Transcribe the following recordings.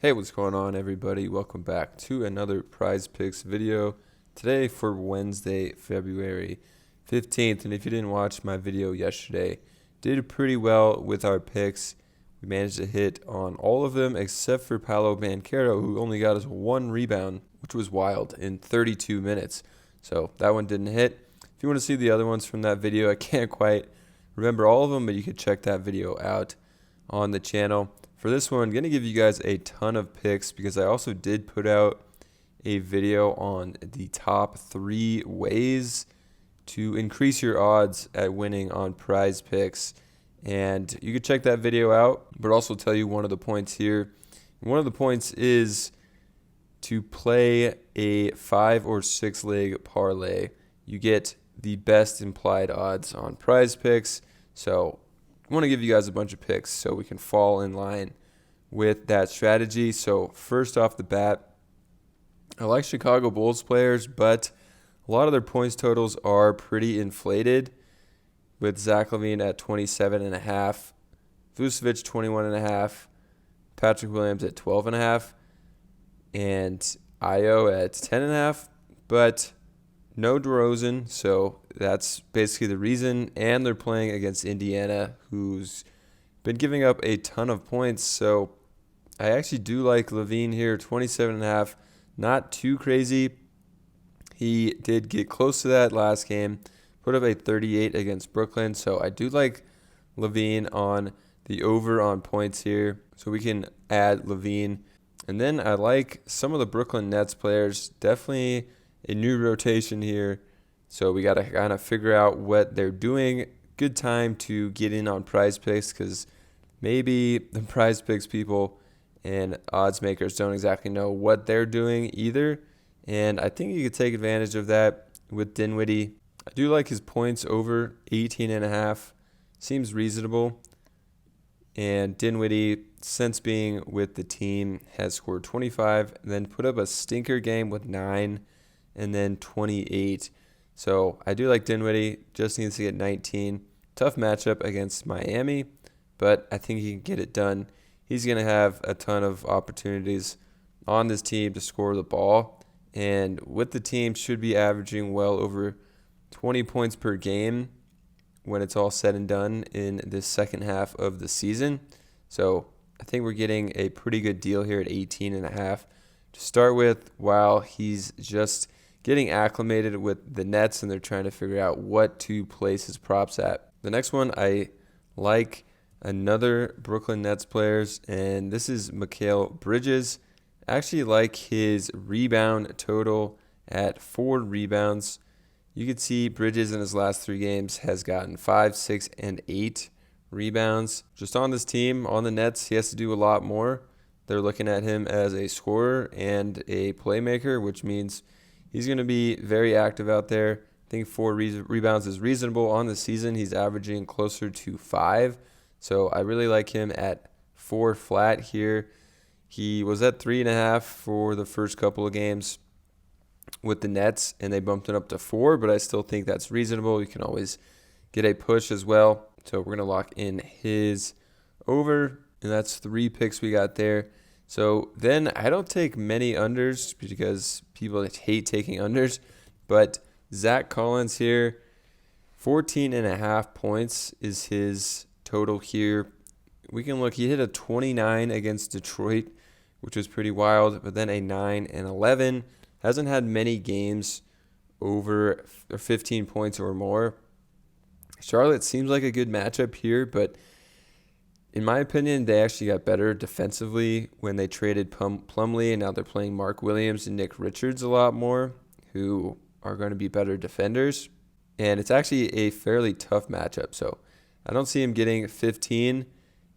Hey, what's going on, everybody? Welcome back to another Prizepicks video. Today for Wednesday, February 15th. And if you didn't watch my video yesterday, did pretty well with our picks. We managed to hit on all of them except for Paolo Banchero, who only got us one rebound, which was wild, in 32 minutes. So that one didn't hit. If you want to see the other ones from that video, I can't quite remember all of them, but you could check that video out on the channel. For this one, I'm going to give you guys a ton of picks because I also did put out a video on the top 3 ways to increase your odds at winning on Prizepicks. And you can check that video out, but also tell you one of the points here. One of the points is to play a 5 or 6 leg parlay. You get the best implied odds on Prizepicks. So I want to give you guys a bunch of picks so we can fall in line with that strategy. So first off the bat, I like Chicago Bulls players, but a lot of their points totals are pretty inflated, with Zach LaVine at 27.5, Vucevic 21.5, Patrick Williams at 12.5, and Io at 10.5, but no DeRozan, so that's basically the reason. And they're playing against Indiana, who's been giving up a ton of points. So I actually do like LaVine here, 27.5. Not too crazy. He did get close to that last game, put up a 38 against Brooklyn. So I do like LaVine on the over on points here. So we can add LaVine. And then I like some of the Brooklyn Nets players. Definitely a new rotation here. So we got to kind of figure out what they're doing. Good time to get in on Prizepicks because maybe the Prizepicks people and odds makers don't exactly know what they're doing either. And I think you could take advantage of that with Dinwiddie. I do like his points over 18.5. Seems reasonable. And Dinwiddie, since being with the team, has scored 25, and then put up a stinker game with 9, and then 28. So I do like Dinwiddie, just needs to get 19. Tough matchup against Miami, but I think he can get it done. He's going to have a ton of opportunities on this team to score the ball, and with the team should be averaging well over 20 points per game when it's all said and done in this second half of the season. So I think we're getting a pretty good deal here at 18.5 to start with, while he's just getting acclimated with the Nets and they're trying to figure out what to place his props at. The next one, I like another Brooklyn Nets players, and this is Mikal Bridges. I actually like his rebound total at 4 rebounds. You can see Bridges in his last 3 games has gotten 5, 6, and 8 rebounds. Just on this team, on the Nets, he has to do a lot more. They're looking at him as a scorer and a playmaker, which means he's going to be very active out there. I think 4 rebounds is reasonable on the season. He's averaging closer to 5. So I really like him at 4 flat here. He was at 3.5 for the first couple of games with the Nets, and they bumped it up to 4, but I still think that's reasonable. You can always get a push as well. So we're going to lock in his over, and that's 3 picks we got there. So then I don't take many unders because people hate taking unders, but Zach Collins here, 14.5 points is his total here. We can look, he hit a 29 against Detroit, which was pretty wild, but then a 9 and 11. Hasn't had many games over 15 points or more. Charlotte seems like a good matchup here, but in my opinion, they actually got better defensively when they traded Plumlee, and now they're playing Mark Williams and Nick Richards a lot more, who are going to be better defenders. And it's actually a fairly tough matchup, so I don't see him getting 15.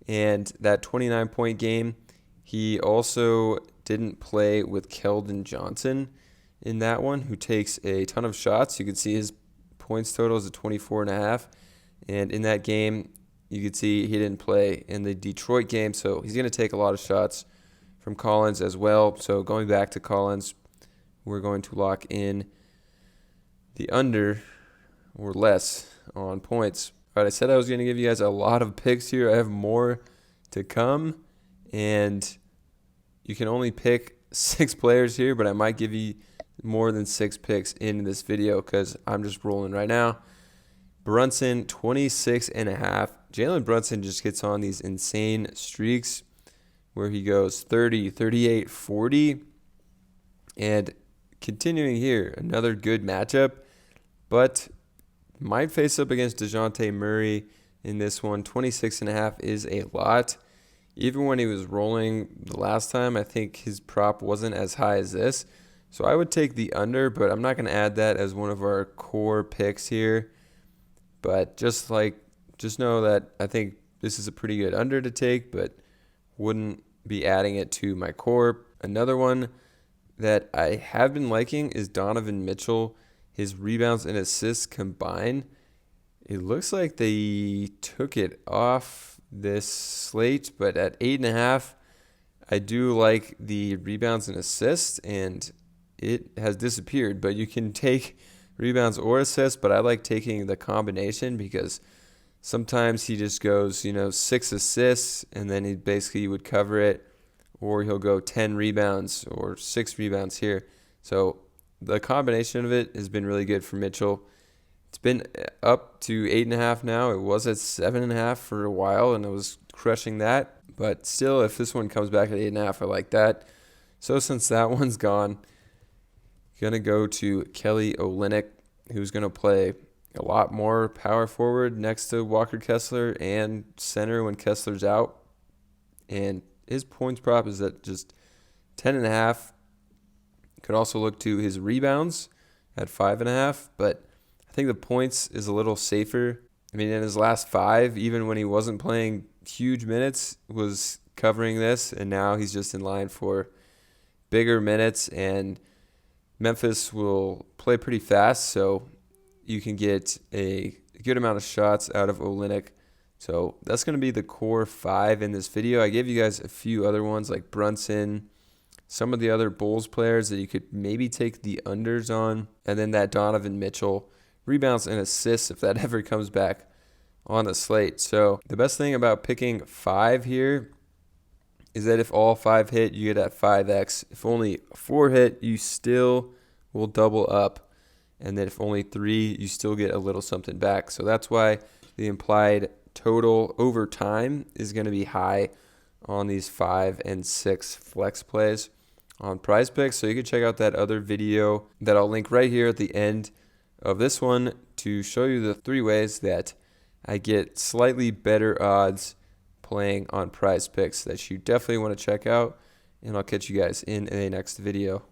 And that 29-point game, he also didn't play with Keldon Johnson in that one, who takes a ton of shots. You can see his points total is at 24.5. And in that game, you could see he didn't play in the Detroit game, so he's going to take a lot of shots from Collins as well. So going back to Collins, we're going to lock in the under or less on points. All right, I said I was going to give you guys a lot of picks here. I have more to come, and you can only pick 6 players here, but I might give you more than 6 picks in this video because I'm just rolling right now. Brunson, 26.5. Jalen Brunson just gets on these insane streaks where he goes 30, 38, 40. And continuing here, another good matchup, but might face up against DeJounte Murray in this one. 26.5 is a lot. Even when he was rolling the last time, I think his prop wasn't as high as this. So I would take the under, but I'm not going to add that as one of our core picks here. But just know that I think this is a pretty good under to take, but wouldn't be adding it to my core. Another one that I have been liking is Donovan Mitchell. His rebounds and assists combined, it looks like they took it off this slate, but at 8.5, I do like the rebounds and assists, and it has disappeared. But you can take rebounds or assists, but I like taking the combination because sometimes he just goes, 6 assists, and then he basically would cover it, or he'll go 10 rebounds or 6 rebounds here. So the combination of it has been really good for Mitchell. It's been up to 8.5 now. It was at 7.5 for a while, and I was crushing that. But still, if this one comes back at 8.5, I like that. So since that one's gone, going to go to Kelly Olynyk, who's going to play a lot more power forward next to Walker Kessler and center when Kessler's out. And his points prop is at just 10.5. Could also look to his rebounds at 5.5, but I think the points is a little safer. I mean, in his last 5, even when he wasn't playing huge minutes, was covering this, and now he's just in line for bigger minutes, and Memphis will play pretty fast, so you can get a good amount of shots out of Olynyk. So that's going to be the core 5 in this video. I gave you guys a few other ones like Brunson, some of the other Bulls players that you could maybe take the unders on, and then that Donovan Mitchell rebounds and assists if that ever comes back on the slate. So the best thing about picking 5 here is that if all 5 hit, you get at 5x. If only 4 hit, you still will double up. And then if only 3, you still get a little something back. So that's why the implied total over time is going to be high on these 5 and 6 flex plays on Prizepicks. So you can check out that other video that I'll link right here at the end of this one to show you the 3 ways that I get slightly better odds playing on Prizepicks that you definitely want to check out. And I'll catch you guys in a next video.